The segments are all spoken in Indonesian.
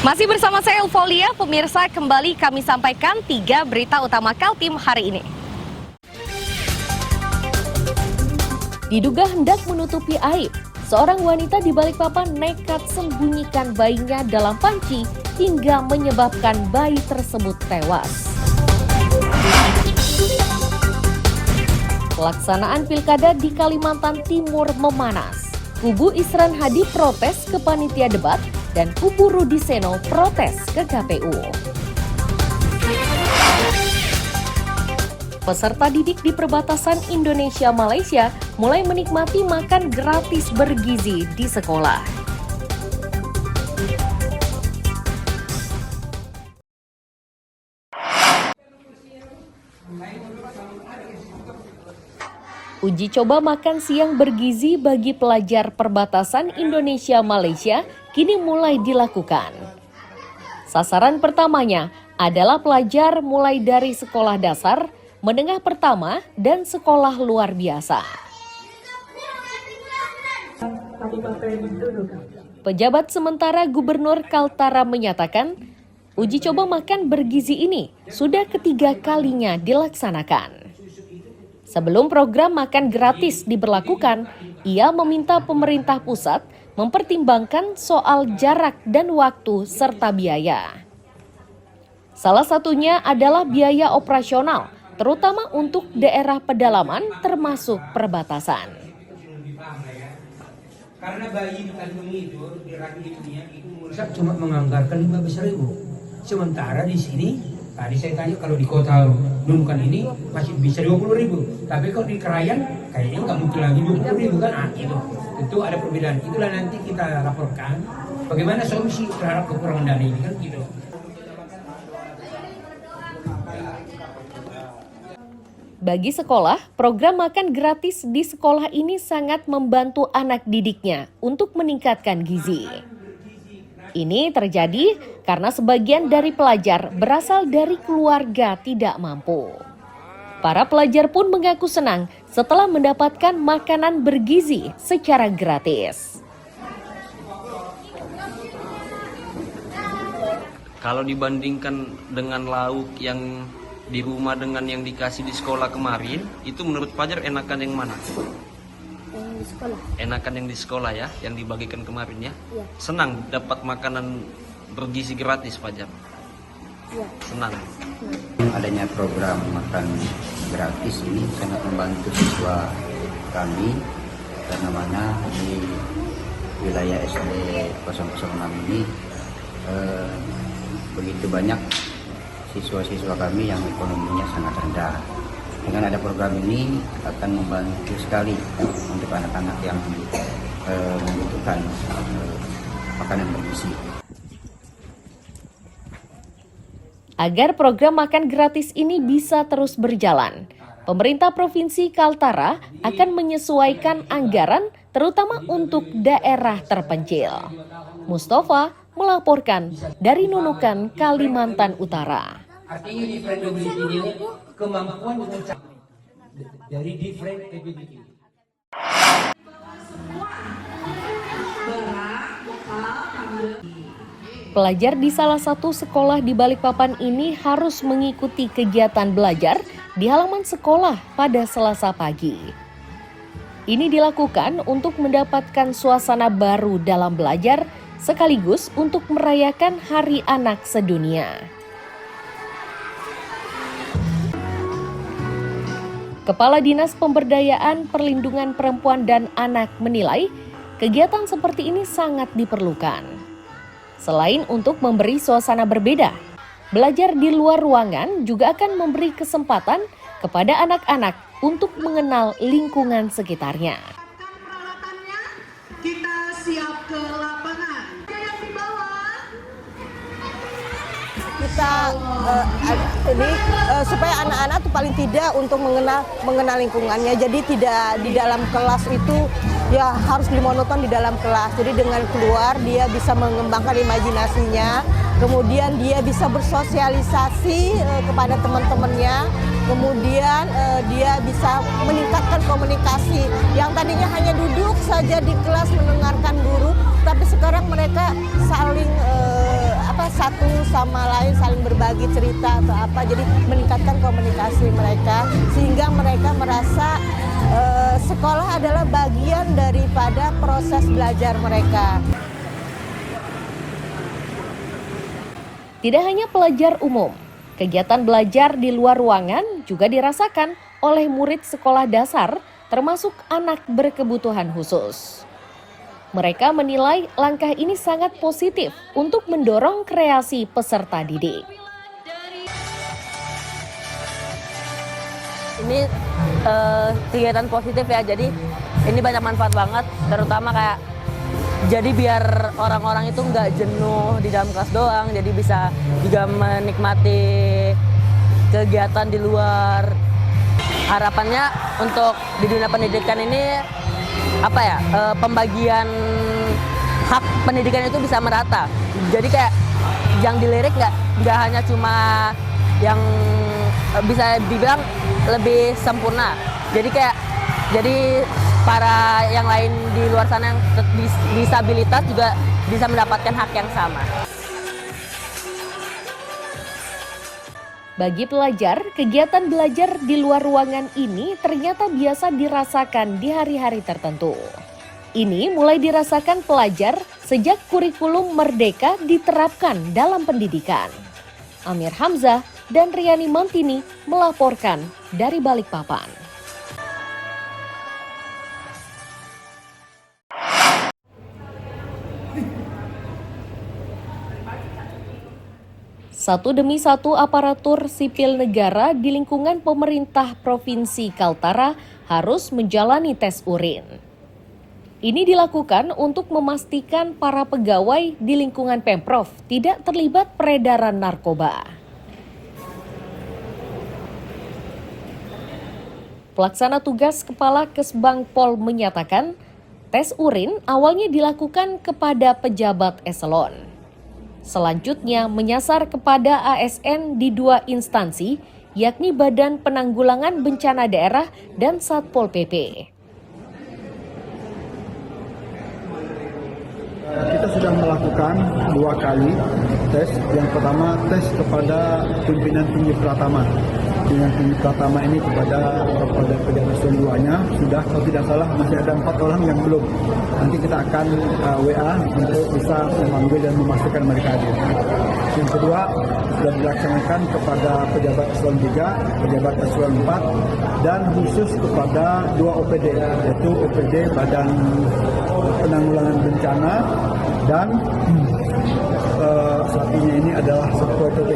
Masih bersama saya Elvolia, pemirsa, kembali kami sampaikan 3 berita utama Kaltim hari ini. Diduga hendak menutupi aib, seorang wanita di Balikpapan nekat sembunyikan bayinya dalam panci hingga menyebabkan bayi tersebut tewas. Pelaksanaan pilkada di Kalimantan Timur memanas. Kubu Isran Hadi protes ke panitia debat dan kubu Rudi Seno protes ke KPU. Peserta didik di perbatasan Indonesia-Malaysia mulai menikmati makan gratis bergizi di sekolah. Uji coba makan siang bergizi bagi pelajar perbatasan Indonesia-Malaysia kini mulai dilakukan. Sasaran pertamanya adalah pelajar mulai dari sekolah dasar, menengah pertama, dan sekolah luar biasa. Pejabat sementara Gubernur Kaltara menyatakan, uji coba makan bergizi ini sudah ketiga kalinya dilaksanakan. Sebelum program makan gratis diberlakukan, ia meminta pemerintah pusat mempertimbangkan soal jarak dan waktu serta biaya. Salah satunya adalah biaya operasional, terutama untuk daerah pedalaman termasuk perbatasan. Karena bayi dikandung itu, di rahim ibunya itu cuma menganggarkan 15.000. Sementara di sini, tadi saya tanya kalau di kota Nunukan ini masih bisa 20.000. Tapi kalau di Krayan kayaknya nggak mungkin lagi 20.000 kan? Itu. Tentu ada perbedaan. Itulah nanti kita laporkan bagaimana solusi terhadap kekurangan dana ini kan gitu. Bagi sekolah, program makan gratis di sekolah ini sangat membantu anak didiknya untuk meningkatkan gizi. Ini terjadi karena sebagian dari pelajar berasal dari keluarga tidak mampu. Para pelajar pun mengaku senang setelah mendapatkan makanan bergizi secara gratis. Kalau dibandingkan dengan lauk yang di rumah dengan yang dikasih di sekolah kemarin, itu menurut Fajar enakan yang mana? Di sekolah. Enakan yang di sekolah ya, yang dibagikan kemarin ya? Ya. Senang dapat makanan bergizi gratis Fajar? Ya. Senang. Adanya program makan gratis ini sangat membantu siswa kami, karena mana di wilayah SD 006 ini begitu banyak siswa-siswa kami yang ekonominya sangat rendah. Dengan ada program ini akan membantu sekali untuk anak-anak yang membutuhkan makanan bergizi. Agar program makan gratis ini bisa terus berjalan, pemerintah Provinsi Kaltara akan menyesuaikan anggaran terutama untuk daerah terpencil. Mustafa melaporkan dari Nunukan, Kalimantan Utara. Artinya different ability-nya kemampuan dari different ability. Pelajar di salah satu sekolah di Balikpapan ini harus mengikuti kegiatan belajar di halaman sekolah pada Selasa pagi. Ini dilakukan untuk mendapatkan suasana baru dalam belajar sekaligus untuk merayakan Hari Anak Sedunia. Kepala Dinas Pemberdayaan Perlindungan Perempuan dan Anak menilai kegiatan seperti ini sangat diperlukan. Selain untuk memberi suasana berbeda, belajar di luar ruangan juga akan memberi kesempatan kepada anak-anak untuk mengenal lingkungan sekitarnya. Kita siap ke lapangan. Yang di bawah. Kita supaya anak-anak tuh paling tidak untuk mengenal lingkungannya. Jadi tidak di dalam kelas itu ya harus dimonoton di dalam kelas. Jadi dengan keluar dia bisa mengembangkan imajinasinya, kemudian dia bisa bersosialisasi kepada teman-temannya, kemudian dia bisa meningkatkan komunikasi. Yang tadinya hanya duduk saja di kelas mendengarkan guru, tapi sekarang mereka saling satu sama lain saling berbagi cerita atau apa, jadi meningkatkan komunikasi mereka sehingga mereka merasa sekolah adalah bagian daripada proses belajar mereka. Tidak hanya pelajar umum, kegiatan belajar di luar ruangan juga dirasakan oleh murid sekolah dasar termasuk anak berkebutuhan khusus. Mereka menilai langkah ini sangat positif untuk mendorong kreasi peserta didik. Ini kegiatan positif ya, jadi ini banyak manfaat banget, terutama kayak jadi biar orang-orang itu nggak jenuh di dalam kelas doang, jadi bisa juga menikmati kegiatan di luar. Harapannya untuk di dunia pendidikan ini pembagian hak pendidikan itu bisa merata. Jadi kayak yang dilirik nggak hanya cuma yang bisa dibilang lebih sempurna. Jadi para yang lain di luar sana yang disabilitas juga bisa mendapatkan hak yang sama. Bagi pelajar, kegiatan belajar di luar ruangan ini ternyata biasa dirasakan di hari-hari tertentu. Ini mulai dirasakan pelajar sejak kurikulum Merdeka diterapkan dalam pendidikan. Amir Hamzah dan Riani Mantini melaporkan dari Balikpapan. Satu demi satu aparatur sipil negara di lingkungan pemerintah Provinsi Kaltara harus menjalani tes urin. Ini dilakukan untuk memastikan para pegawai di lingkungan Pemprov tidak terlibat peredaran narkoba. Pelaksana tugas Kepala Kesbang Pol menyatakan, tes urin awalnya dilakukan kepada pejabat eselon. Selanjutnya menyasar kepada ASN di 2 instansi, yakni Badan Penanggulangan Bencana Daerah dan Satpol PP. Kita sudah melakukan 2 kali tes. Yang pertama tes kepada pimpinan tinggi Pratama. Pimpinan tinggi Pratama ini kepada pejabat seluruhnya sudah, kalau tidak salah masih ada 4 orang yang belum. Nanti kita akan WA untuk bisa memanggil dan memastikan mereka hadir. Yang kedua sudah dilaksanakan kepada pejabat eselon 3, pejabat eselon 4, dan khusus kepada 2 OPD, yaitu OPD Badan Penanggulangan Bencana dan satunya ini adalah Satpol PP.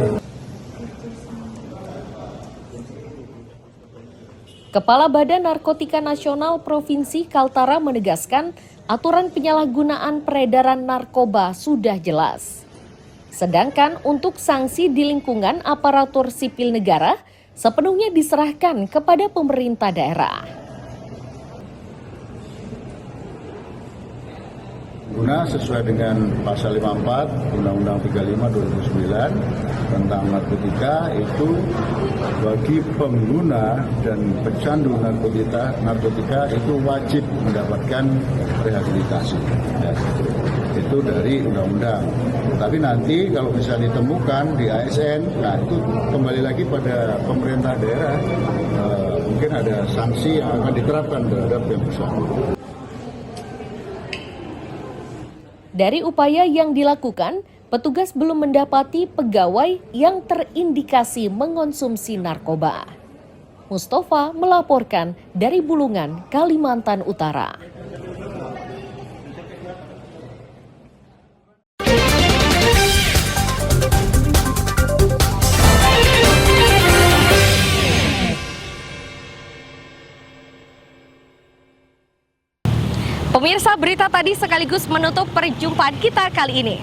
Kepala Badan Narkotika Nasional Provinsi Kaltara menegaskan aturan penyalahgunaan peredaran narkoba sudah jelas. Sedangkan untuk sanksi di lingkungan aparatur sipil negara sepenuhnya diserahkan kepada pemerintah daerah. Guna sesuai dengan pasal 54 Undang-Undang 35 2009 tentang narkotika, itu bagi pengguna dan pecandu narkotika itu wajib mendapatkan rehabilitasi. Ya, itu dari undang-undang. Tapi nanti kalau bisa ditemukan di ASN, nah itu kembali lagi pada pemerintah daerah, mungkin ada sanksi yang akan diterapkan terhadap yang bersangkutan. Dari upaya yang dilakukan, petugas belum mendapati pegawai yang terindikasi mengonsumsi narkoba. Mustafa melaporkan dari Bulungan, Kalimantan Utara. Pemirsa, berita tadi sekaligus menutup perjumpaan kita kali ini.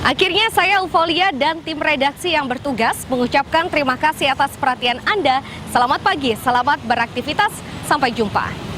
Akhirnya saya Ulfolia dan tim redaksi yang bertugas mengucapkan terima kasih atas perhatian Anda. Selamat pagi, selamat beraktivitas, sampai jumpa.